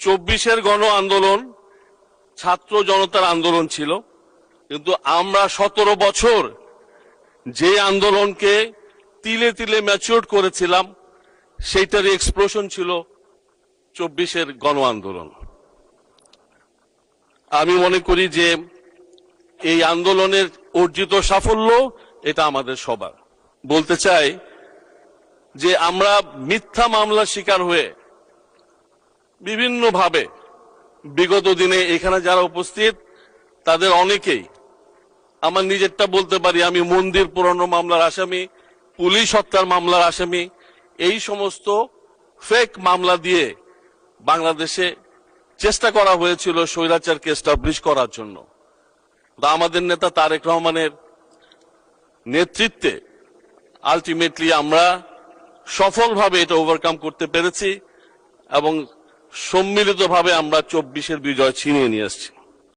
24-এর গণ আন্দোলন ছাত্র জনতার আন্দোলন ছিল, কিন্তু আমরা 17 বছর যে আন্দোলনকে তিলে তিলে ম্যাচিউর করেছিলাম সেইটারই এক্সপ্লোশন ছিল 24-এর গণ আন্দোলন। আমি মনে করি যে এই আন্দোলনের অর্জিত সাফল্য এটা আমাদের সবার। বলতে চাই যে আমরা মিথ্যা মামলার শিকার হয়ে বিভিন্নভাবে বিগত দিনে এখানে যারা উপস্থিত তাদের অনেকেই, আমার নিজেরটা বলতে পারি, আমি মন্দির পুরানো মামলার আসামি, পুলিশ হত্যার মামলার আসামি, এই সমস্ত ফেক মামলা দিয়ে বাংলাদেশে চেষ্টা করা হয়েছিল স্বৈরাচারকে এস্টাবলিশ করার জন্য। আমাদের নেতা তারেক রহমানের নেতৃত্বে আলটিমেটলি আমরা সফলভাবে এটা ওভারকাম করতে পেরেছি এবং সম্মিলিতভাবে আমরা 24-এর বিজয় ছিনিয়ে নিয়ে আসছি।